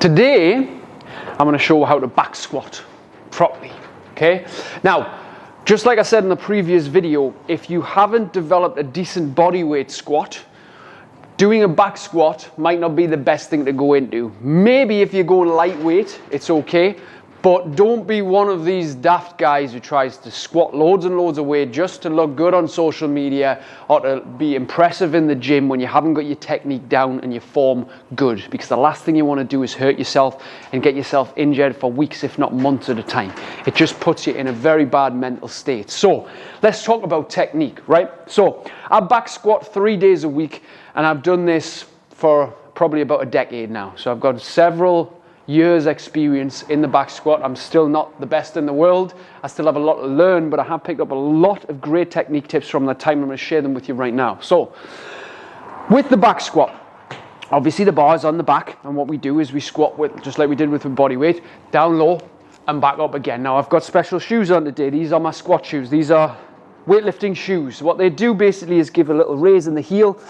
Today, I'm going to show you how to back squat properly, okay? Now, just like I said in the previous video, if you haven't developed a decent body weight squat, doing a back squat might not be the best thing to go into. Maybe if you go lightweight, it's okay, but don't be one of these daft guys who tries to squat loads and loads of weight just to look good on social media or to be impressive in the gym when you haven't got your technique down and your form good. Because the last thing you want to do is hurt yourself and get yourself injured for weeks, if not months at a time. It just puts you in a very bad mental state. So let's talk about technique, right? So I back squat 3 days a week, and I've done this for probably about a decade now. So I've got several years experience in the back squat. I'm still not the best in the world. I still have a lot to learn, but I have picked up a lot of great technique tips from that time. I'm going to share them with you right now. So with the back squat, obviously the bar is on the back, and what we do is we squat with, just like we did with the body weight, down low and back up again. Now I've got special shoes on today. These are my squat shoes. These are weightlifting shoes. What they do basically is give a little raise in the heel,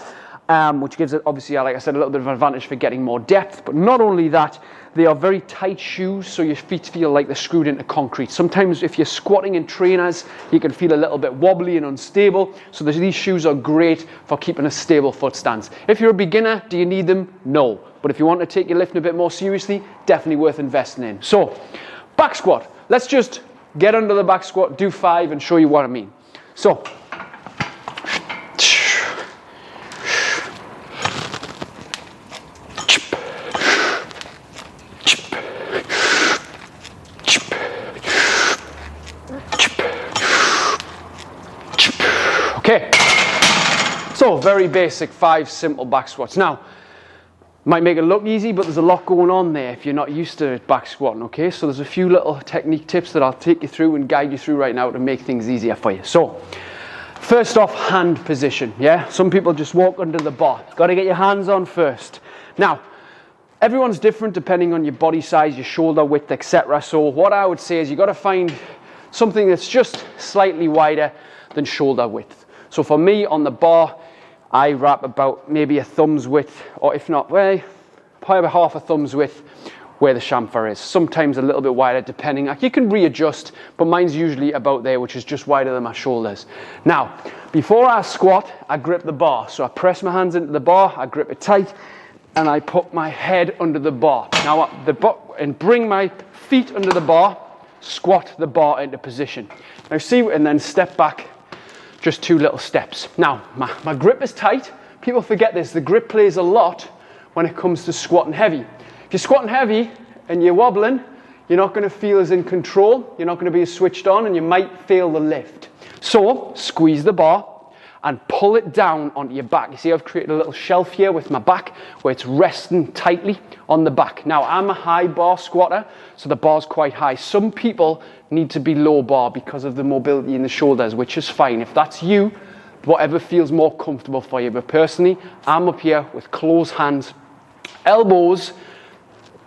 which gives it, obviously, like I said, a little bit of an advantage for getting more depth. But not only that, they are very tight shoes, so your feet feel like they're screwed into concrete. Sometimes if you're squatting in trainers, you can feel a little bit wobbly and unstable. So these shoes are great for keeping a stable foot stance. If you're a beginner, do you need them? No. But if you want to take your lifting a bit more seriously, definitely worth investing in. So, back squat. Let's just get under the back squat, do 5, and show you what I mean. So, okay, so very basic 5 simple back squats. Now, might make it look easy, but there's a lot going on there if you're not used to back squatting, okay? So there's a few little technique tips that I'll take you through and guide you through right now to make things easier for you. So, first off, hand position, yeah? Some people just walk under the bar. Got to get your hands on first. Now, everyone's different depending on your body size, your shoulder width, etc. So what I would say is you got to find something that's just slightly wider than shoulder width. So for me, on the bar, I wrap about maybe a thumb's width, or if not, well, probably half a thumb's width where the chamfer is. Sometimes a little bit wider, depending. You can readjust, but mine's usually about there, which is just wider than my shoulders. Now, before I squat, I grip the bar. So I press my hands into the bar, I grip it tight, and I put my head under the bar. Now, and bring my feet under the bar, squat the bar into position. Now see, and then step back, just 2 little steps. Now, my grip is tight. People forget this. The grip plays a lot when it comes to squatting heavy. If you're squatting heavy and you're wobbling, you're not going to feel as in control. You're not going to be as switched on, and you might fail the lift. So, squeeze the bar and pull it down onto your back. You see, I've created a little shelf here with my back where it's resting tightly on the back. Now, I'm a high bar squatter, so the bar's quite high. Some people need to be low bar because of the mobility in the shoulders, which is fine. If that's you, whatever feels more comfortable for you. But personally, I'm up here with closed hands, elbows.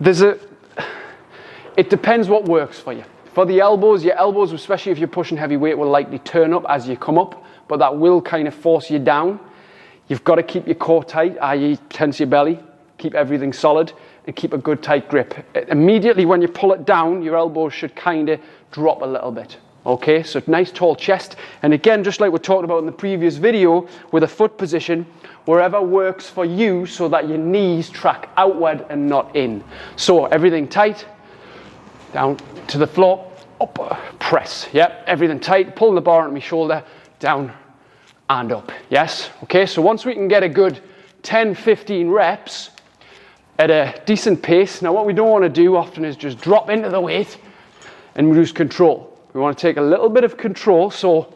It depends what works for you. For the elbows, your elbows, especially if you're pushing heavy weight, will likely turn up as you come up, but that will kind of force you down. You've got to keep your core tight, i.e. tense your belly, keep everything solid, and keep a good tight grip. Immediately when you pull it down, your elbows should kind of drop a little bit. Okay, so nice tall chest. And again, just like we talked about in the previous video, with a foot position, wherever works for you so that your knees track outward and not in. So everything tight, down to the floor, up, press. Yep, everything tight, pull the bar onto my shoulder, down and up. Yes, okay, so once we can get a good 10-15 reps at a decent pace. Now what we don't want to do often is just drop into the weight and lose control. We want to take a little bit of control, so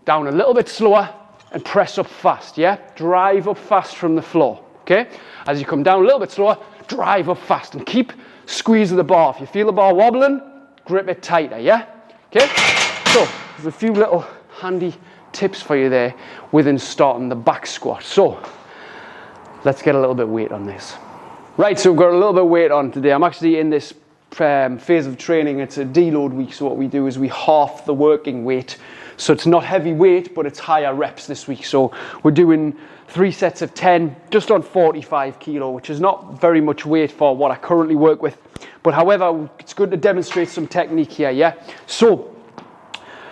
down a little bit slower and press up fast, yeah? Drive up fast from the floor, okay? As you come down a little bit slower, drive up fast and keep squeezing the bar. If you feel the bar wobbling, grip it tighter, yeah? Okay? So, there's a few little handy tips for you there within starting the back squat. So, let's get a little bit of weight on this. Right, so we've got a little bit of weight on today. I'm actually in this phase of training. It's a deload week, so what we do is we half the working weight. So it's not heavy weight, but it's higher reps this week. So we're doing 3 sets of 10, just on 45 kilo, which is not very much weight for what I currently work with. But however, it's good to demonstrate some technique here, yeah? So,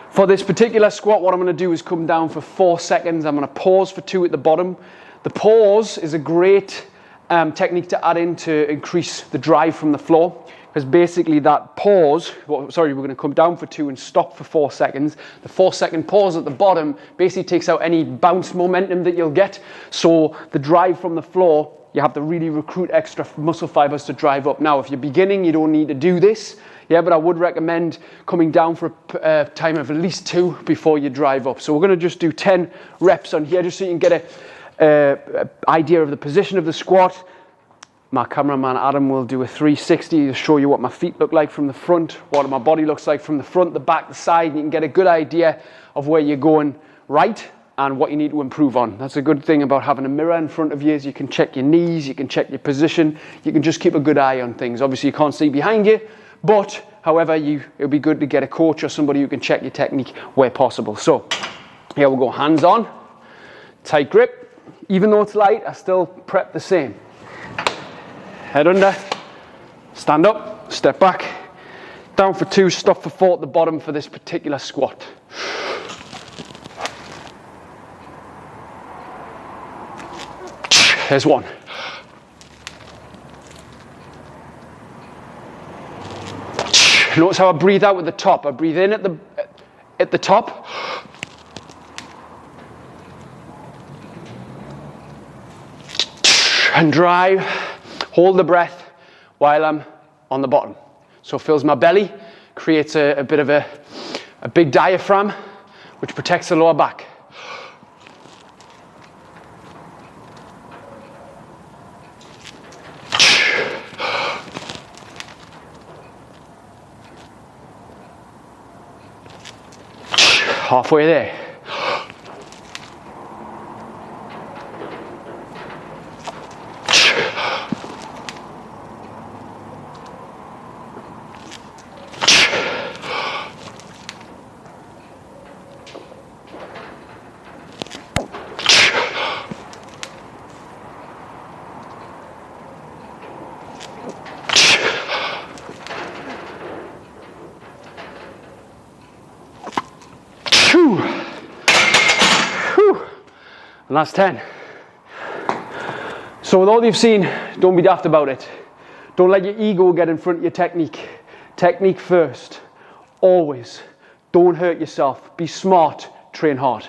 for this particular squat, what I'm going to do is come down for 4 seconds. I'm going to pause for 2 at the bottom. The pause is a great technique to add in to increase the drive from the floor. Because basically that pause, we're going to come down for 2 and stop for 4 seconds. The 4-second pause at the bottom basically takes out any bounce momentum that you'll get. So the drive from the floor, you have to really recruit extra muscle fibers to drive up. Now, if you're beginning, you don't need to do this. Yeah, but I would recommend coming down for a time of at least 2 before you drive up. So we're going to just do 10 reps on here, just so you can get an idea of the position of the squat. My cameraman Adam will do a 360 to show you what my feet look like from the front, what my body looks like from the front, the back, the side, and you can get a good idea of where you're going right and what you need to improve on. That's a good thing about having a mirror in front of you, is you can check your knees, you can check your position, you can just keep a good eye on things. Obviously you can't see behind you, but however, it'll be good to get a coach or somebody who can check your technique where possible. So here we'll go, hands on, tight grip. Even though it's light, I still prep the same. Head under, stand up, step back, down for 2, stop for 4 at the bottom for this particular squat. There's 1. Notice how I breathe out at the top. I breathe in at the top. And drive. Hold the breath while I'm on the bottom. So it fills my belly, creates a bit of a big diaphragm, which protects the lower back. Halfway there. And that's 10. So with all you've seen, don't be daft about it. Don't let your ego get in front of your technique. Technique first, always. Don't hurt yourself. Be smart, train hard.